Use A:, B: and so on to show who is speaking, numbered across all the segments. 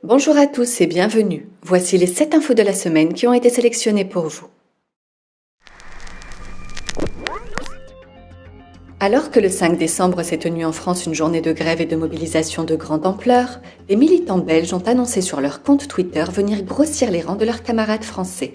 A: Bonjour à tous et bienvenue. Voici les 7 infos de la semaine qui ont été sélectionnées pour vous. Alors que le 5 décembre s'est tenue en France une journée de grève et de mobilisation de grande ampleur, les militants belges ont annoncé sur leur compte Twitter venir grossir les rangs de leurs camarades français.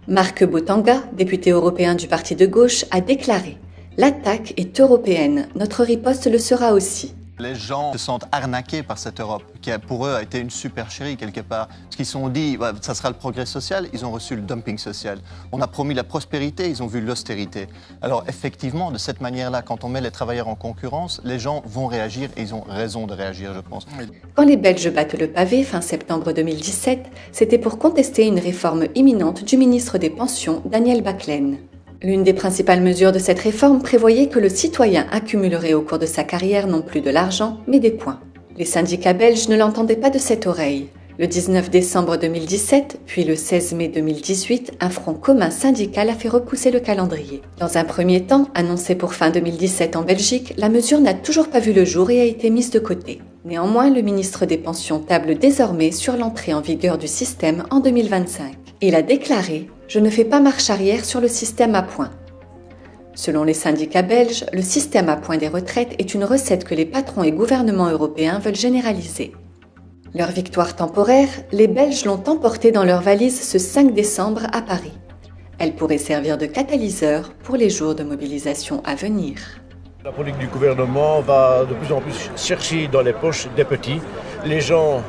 A: Marc Botanga, député européen du parti de gauche, a déclaré « L'attaque est européenne, notre riposte le sera aussi ».
B: Les gens se sentent arnaqués par cette Europe, qui pour eux a été une supercherie quelque part. Parce qu'ils se sont dit, ça sera le progrès social, ils ont reçu le dumping social. On a promis la prospérité, ils ont vu l'austérité. Alors effectivement, de cette manière-là, quand on met les travailleurs en concurrence, les gens vont réagir et ils ont raison de réagir, je pense.
A: Quand les Belges battent le pavé fin septembre 2017, c'était pour contester une réforme imminente du ministre des Pensions, Daniel Bacquelaine. L'une des principales mesures de cette réforme prévoyait que le citoyen accumulerait au cours de sa carrière non plus de l'argent, mais des points. Les syndicats belges ne l'entendaient pas de cette oreille. Le 19 décembre 2017, puis le 16 mai 2018, un front commun syndical a fait repousser le calendrier. Dans un premier temps, annoncé pour fin 2017 en Belgique, la mesure n'a toujours pas vu le jour et a été mise de côté. Néanmoins, le ministre des Pensions table désormais sur l'entrée en vigueur du système en 2025. Il a déclaré « Je ne fais pas marche arrière sur le système à points ». Selon les syndicats belges, le système à points des retraites est une recette que les patrons et gouvernements européens veulent généraliser. Leur victoire temporaire, les Belges l'ont emportée dans leur valise ce 5 décembre à Paris. Elle pourrait servir de catalyseur pour les jours de mobilisation à venir.
C: La politique du gouvernement va de plus en plus chercher dans les poches des petits. Les gens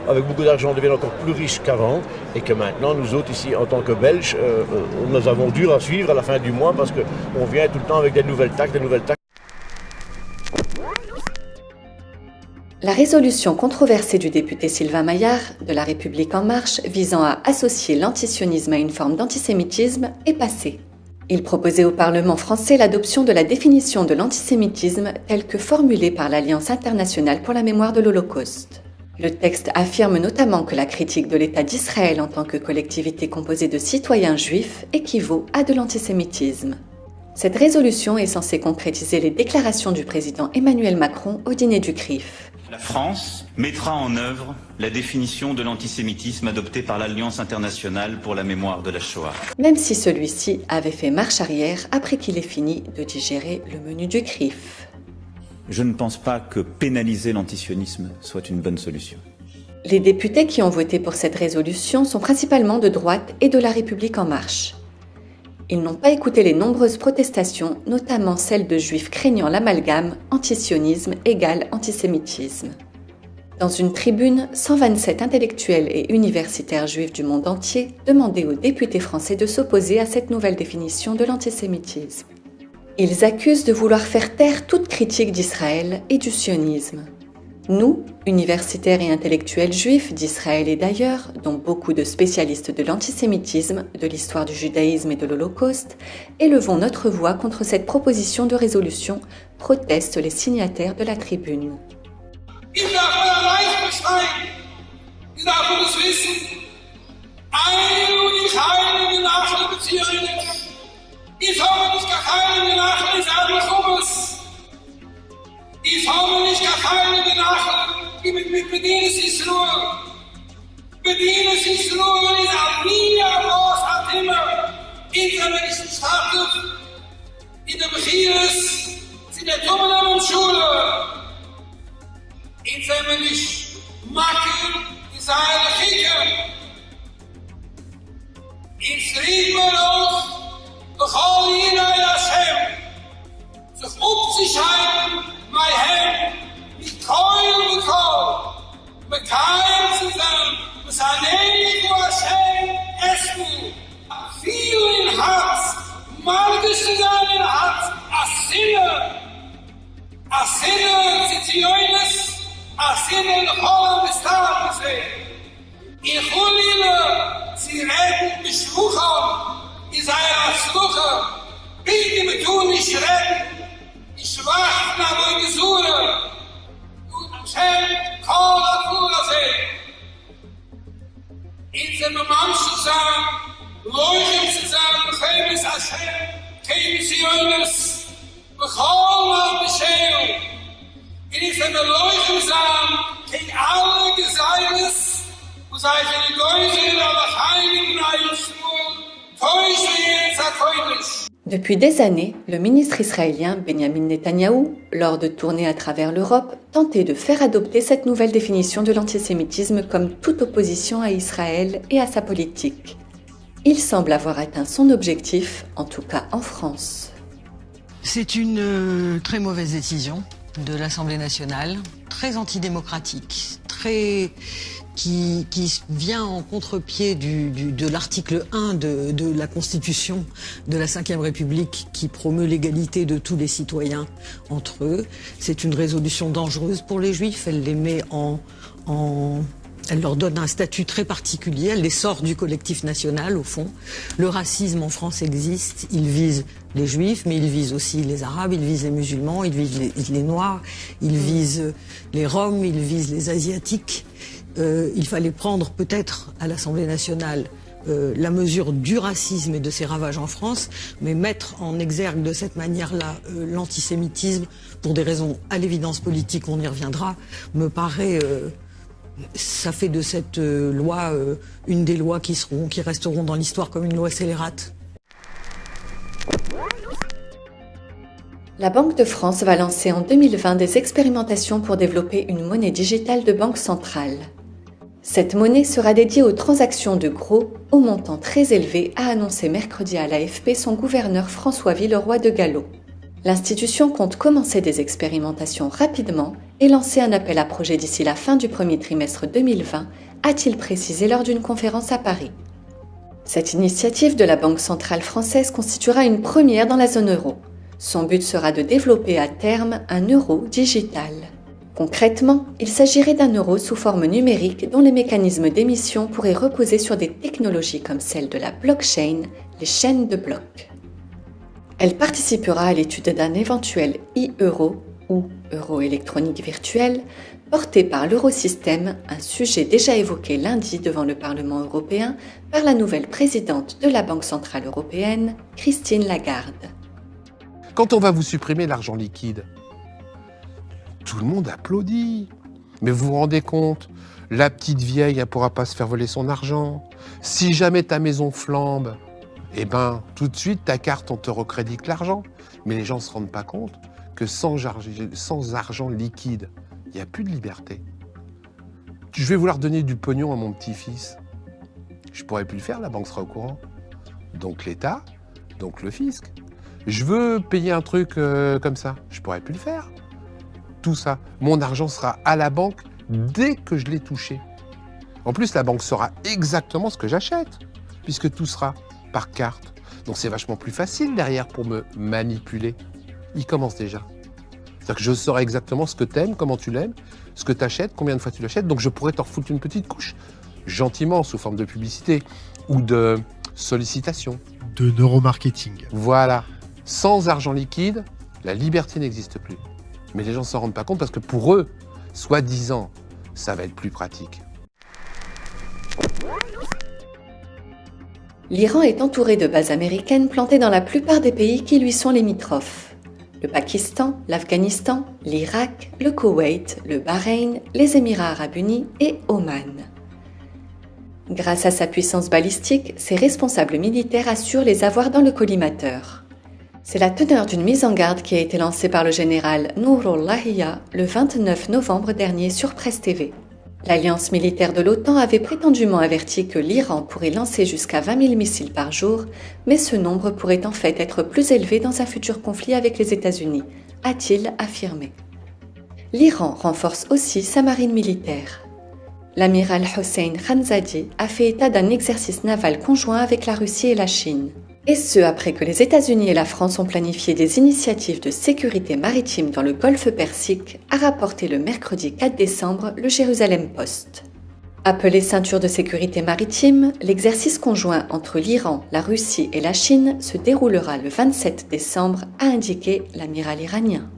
C: avec beaucoup d'argent deviennent encore plus riches qu'avant et que maintenant, nous autres ici, en tant que Belges, nous avons dur à suivre à la fin du mois parce qu'on vient tout le temps avec des nouvelles taxes.
A: La résolution controversée du député Sylvain Maillard, de La République En Marche, visant à associer l'antisionisme à une forme d'antisémitisme, est passée. Il proposait au Parlement français l'adoption de la définition de l'antisémitisme telle que formulée par l'Alliance internationale pour la mémoire de l'Holocauste. Le texte affirme notamment que la critique de l'État d'Israël en tant que collectivité composée de citoyens juifs équivaut à de l'antisémitisme. Cette résolution est censée concrétiser les déclarations du président Emmanuel Macron au dîner du CRIF.
D: La France mettra en œuvre la définition de l'antisémitisme adoptée par l'Alliance internationale pour la mémoire de la Shoah.
A: Même si celui-ci avait fait marche arrière après qu'il ait fini de digérer le menu du CRIF.
D: Je ne pense pas que pénaliser l'antisionisme soit une bonne solution.
A: Les députés qui ont voté pour cette résolution sont principalement de droite et de La République En Marche. Ils n'ont pas écouté les nombreuses protestations, notamment celles de juifs craignant l'amalgame antisionisme égale antisémitisme. Dans une tribune, 127 intellectuels et universitaires juifs du monde entier demandaient aux députés français de s'opposer à cette nouvelle définition de l'antisémitisme. Ils accusent de vouloir faire taire toute critique d'Israël et du sionisme. Nous, universitaires et intellectuels juifs d'Israël et d'ailleurs, dont beaucoup de spécialistes de l'antisémitisme, de l'histoire du judaïsme et de l'Holocauste, élevons notre voix contre cette proposition de résolution, protestent les signataires de la tribune.
E: Ich habe nicht gar keine Gedanken, bediene sich nur. Bediene sich nur, ist auch wieder los, hat immer israelischen Status in der Bechiris, in der Tummelum-Schule. Israelisch Macken, Israel Chicken. Israel bechol Yirei Hashem. Sich aufzuscheiden, mein Herr, mit Keul und Kohl, mit keinem zusammen, mit seinem Hashem essen, viel in Herz, magisch zu sein in Herz, a Sinne, Zizionis, a Sinne in Holland des Tages. Ich hole Ihnen sie reden beschwuchern, ihr seid als Lucher, bitte mir tun nicht reden, ich wach nach der Gesuche, und Hashem, Kola Kurase. In dem Mann zusammen, Leuchten zusammen, Chemes Hashem, Keim Zionis, Bechol mal Bescheu. In diesem Leuchten zusammen, Kein alle Geseiles, und sei für die Geuze, aber Heiligen Reichsmur, Täusche jetzt erkäuflich.
A: Depuis des années, le ministre israélien Benjamin Netanyahou, lors de tournées à travers l'Europe, tentait de faire adopter cette nouvelle définition de l'antisémitisme comme toute opposition à Israël et à sa politique. Il semble avoir atteint son objectif, en tout cas en France.
F: C'est une très mauvaise décision de l'Assemblée nationale, très antidémocratique, qui vient en contre-pied de l'article 1 de la Constitution de la Ve République qui promeut l'égalité de tous les citoyens entre eux. C'est une résolution dangereuse pour les Juifs, elle les met elle leur donne un statut très particulier, elle les sort du collectif national au fond. Le racisme en France existe, il vise les Juifs, mais il vise aussi les Arabes, il vise les musulmans, il vise les Noirs, il vise les Roms, il vise les Asiatiques. Il fallait prendre peut-être à l'Assemblée nationale la mesure du racisme et de ses ravages en France, mais mettre en exergue de cette manière-là l'antisémitisme, pour des raisons à l'évidence politique, on y reviendra, me paraît... ça fait de cette loi une des lois qui resteront dans l'histoire comme une loi scélérate.
A: La Banque de France va lancer en 2020 des expérimentations pour développer une monnaie digitale de banque centrale. Cette monnaie sera dédiée aux transactions de gros au montant très élevé, a annoncé mercredi à l'AFP son gouverneur François Villeroy de Galhau. L'institution compte commencer des expérimentations rapidement et lancer un appel à projet d'ici la fin du premier trimestre 2020, a-t-il précisé lors d'une conférence à Paris. Cette initiative de la Banque centrale française constituera une première dans la zone euro. Son but sera de développer à terme un euro digital. Concrètement, il s'agirait d'un euro sous forme numérique dont les mécanismes d'émission pourraient reposer sur des technologies comme celle de la blockchain, les chaînes de blocs. Elle participera à l'étude d'un éventuel e-euro ou euro électronique virtuel porté par l'Eurosystème, un sujet déjà évoqué lundi devant le Parlement européen par la nouvelle présidente de la Banque centrale européenne, Christine Lagarde.
G: Quand on va vous supprimer l'argent liquide, tout le monde applaudit. Mais vous vous rendez compte, la petite vieille, elle ne pourra pas se faire voler son argent. Si jamais ta maison flambe, eh ben, tout de suite, ta carte, on te recrédite l'argent. Mais les gens ne se rendent pas compte que sans argent liquide, il n'y a plus de liberté. Je vais vouloir donner du pognon à mon petit-fils. Je ne pourrai plus le faire, la banque sera au courant. Donc l'État, donc le fisc. Je veux payer un truc comme ça, je ne pourrai plus le faire. Tout ça, mon argent sera à la banque dès que je l'ai touché. En plus, la banque saura exactement ce que j'achète, puisque tout sera par carte. Donc c'est vachement plus facile derrière pour me manipuler. Il commence déjà. C'est-à-dire que je saurai exactement ce que tu aimes, comment tu l'aimes, ce que tu achètes, combien de fois tu l'achètes. Donc je pourrais t'en refoutre une petite couche, gentiment, sous forme de publicité ou de sollicitation.
H: De neuromarketing.
G: Voilà. Sans argent liquide, la liberté n'existe plus. Mais les gens ne s'en rendent pas compte parce que pour eux, soi-disant, ça va être plus pratique.
A: L'Iran est entouré de bases américaines plantées dans la plupart des pays qui lui sont limitrophes. Le Pakistan, l'Afghanistan, l'Irak, le Koweït, le Bahreïn, les Émirats arabes unis et Oman. Grâce à sa puissance balistique, ses responsables militaires assurent les avoirs dans le collimateur. C'est la teneur d'une mise en garde qui a été lancée par le général Nouroullahiya le 29 novembre dernier sur Presse TV. L'alliance militaire de l'OTAN avait prétendument averti que l'Iran pourrait lancer jusqu'à 20 000 missiles par jour, mais ce nombre pourrait en fait être plus élevé dans un futur conflit avec les États-Unis, a-t-il affirmé. L'Iran renforce aussi sa marine militaire. L'amiral Hossein Khanzadi a fait état d'un exercice naval conjoint avec la Russie et la Chine. Et ce, après que les États-Unis et la France ont planifié des initiatives de sécurité maritime dans le golfe Persique, a rapporté le mercredi 4 décembre le Jérusalem Post. Appelé ceinture de sécurité maritime, l'exercice conjoint entre l'Iran, la Russie et la Chine se déroulera le 27 décembre, a indiqué l'amiral iranien.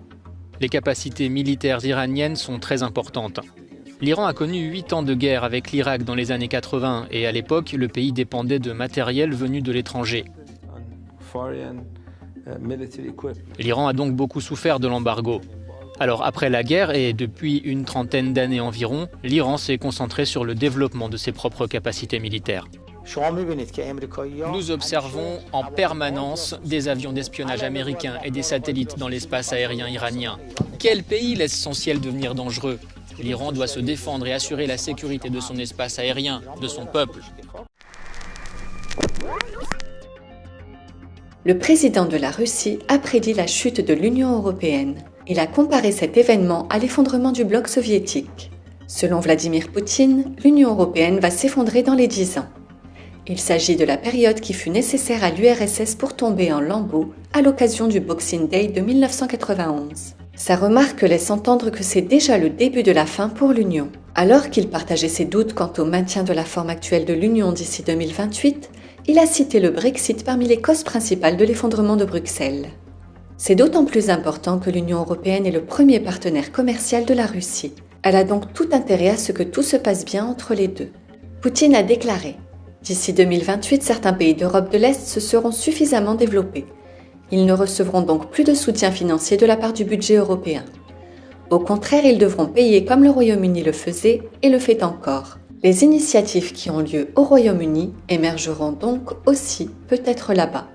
H: Les capacités militaires iraniennes sont très importantes. L'Iran a connu 8 ans de guerre avec l'Irak dans les années 80 et à l'époque, le pays dépendait de matériel venu de l'étranger. L'Iran a donc beaucoup souffert de l'embargo. Alors après la guerre et depuis une trentaine d'années environ, l'Iran s'est concentré sur le développement de ses propres capacités militaires. Nous observons en permanence des avions d'espionnage américains et des satellites dans l'espace aérien iranien. Quel pays laisse son ciel devenir dangereux? L'Iran doit se défendre et assurer la sécurité de son espace aérien, de son peuple.
A: Le président de la Russie a prédit la chute de l'Union européenne. Il a comparé cet événement à l'effondrement du bloc soviétique. Selon Vladimir Poutine, l'Union européenne va s'effondrer dans les 10 ans. Il s'agit de la période qui fut nécessaire à l'URSS pour tomber en lambeaux à l'occasion du Boxing Day de 1991. Sa remarque laisse entendre que c'est déjà le début de la fin pour l'Union. Alors qu'il partageait ses doutes quant au maintien de la forme actuelle de l'Union d'ici 2028, il a cité le Brexit parmi les causes principales de l'effondrement de Bruxelles. C'est d'autant plus important que l'Union européenne est le premier partenaire commercial de la Russie. Elle a donc tout intérêt à ce que tout se passe bien entre les deux. Poutine a déclaré « D'ici 2028, certains pays d'Europe de l'Est se seront suffisamment développés. Ils ne recevront donc plus de soutien financier de la part du budget européen. Au contraire, ils devront payer comme le Royaume-Uni le faisait et le fait encore. Les initiatives qui ont lieu au Royaume-Uni émergeront donc aussi peut-être là-bas. »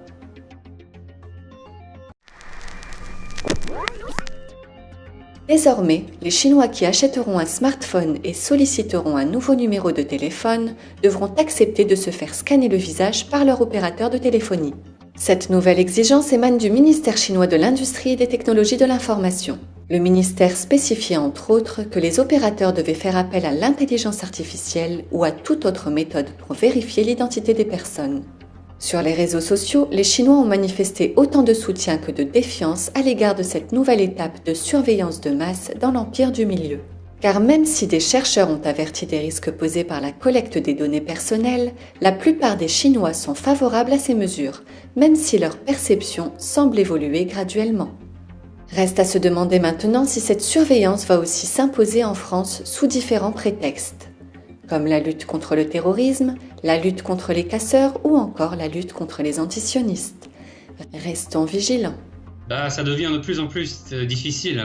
A: Désormais, les Chinois qui achèteront un smartphone et solliciteront un nouveau numéro de téléphone devront accepter de se faire scanner le visage par leur opérateur de téléphonie. Cette nouvelle exigence émane du ministère chinois de l'Industrie et des Technologies de l'Information. Le ministère spécifiait entre autres que les opérateurs devaient faire appel à l'intelligence artificielle ou à toute autre méthode pour vérifier l'identité des personnes. Sur les réseaux sociaux, les Chinois ont manifesté autant de soutien que de défiance à l'égard de cette nouvelle étape de surveillance de masse dans l'empire du milieu. Car même si des chercheurs ont averti des risques posés par la collecte des données personnelles, la plupart des Chinois sont favorables à ces mesures, même si leur perception semble évoluer graduellement. Reste à se demander maintenant si cette surveillance va aussi s'imposer en France sous différents prétextes, comme la lutte contre le terrorisme, la lutte contre les casseurs ou encore la lutte contre les antisionistes. Restons vigilants.
I: Ça devient de plus en plus difficile.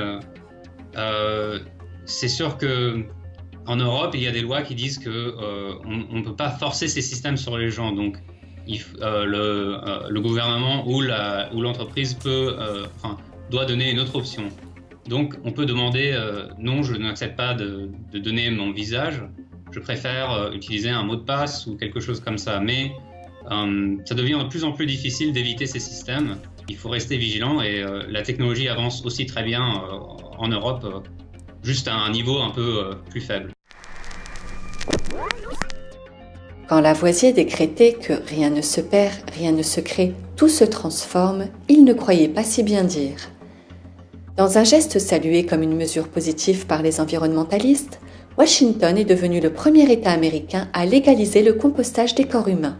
I: C'est sûr qu'en Europe, il y a des lois qui disent qu'on ne peut pas forcer ces systèmes sur les gens. Donc, le gouvernement ou l'entreprise doit donner une autre option. Donc, on peut demander non, je n'accepte pas de donner mon visage. Je préfère utiliser un mot de passe ou quelque chose comme ça. Mais ça devient de plus en plus difficile d'éviter ces systèmes. Il faut rester vigilant et la technologie avance aussi très bien en Europe, juste à un niveau un peu plus faible.
A: Quand Lavoisier décrétait que rien ne se perd, rien ne se crée, tout se transforme, il ne croyait pas si bien dire. Dans un geste salué comme une mesure positive par les environnementalistes, Washington est devenu le premier État américain à légaliser le compostage des corps humains.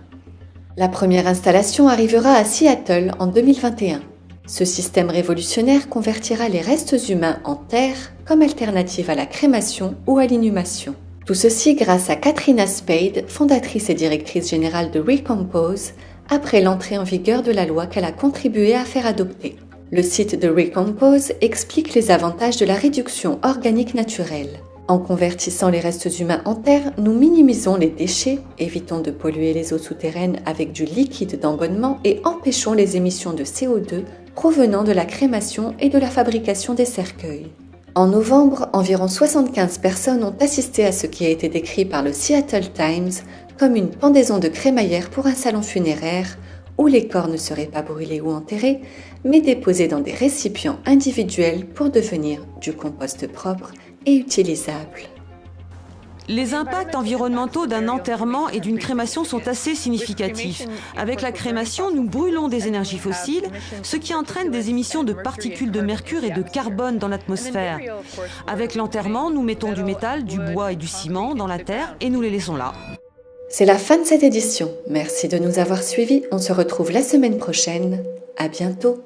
A: La première installation arrivera à Seattle en 2021. Ce système révolutionnaire convertira les restes humains en terre comme alternative à la crémation ou à l'inhumation. Tout ceci grâce à Katrina Spade, fondatrice et directrice générale de Recompose, après l'entrée en vigueur de la loi qu'elle a contribué à faire adopter. Le site de Recompose explique les avantages de la réduction organique naturelle. En convertissant les restes humains en terre, nous minimisons les déchets, évitons de polluer les eaux souterraines avec du liquide d'embonnement et empêchons les émissions de CO2 provenant de la crémation et de la fabrication des cercueils. En novembre, environ 75 personnes ont assisté à ce qui a été décrit par le Seattle Times comme une pendaison de crémaillère pour un salon funéraire où les corps ne seraient pas brûlés ou enterrés, mais déposés dans des récipients individuels pour devenir du compost propre et utilisable.
J: Les impacts environnementaux d'un enterrement et d'une crémation sont assez significatifs. Avec la crémation, nous brûlons des énergies fossiles, ce qui entraîne des émissions de particules de mercure et de carbone dans l'atmosphère. Avec l'enterrement, nous mettons du métal, du bois et du ciment dans la terre et nous les laissons là.
A: C'est la fin de cette édition. Merci de nous avoir suivis. On se retrouve la semaine prochaine. À bientôt.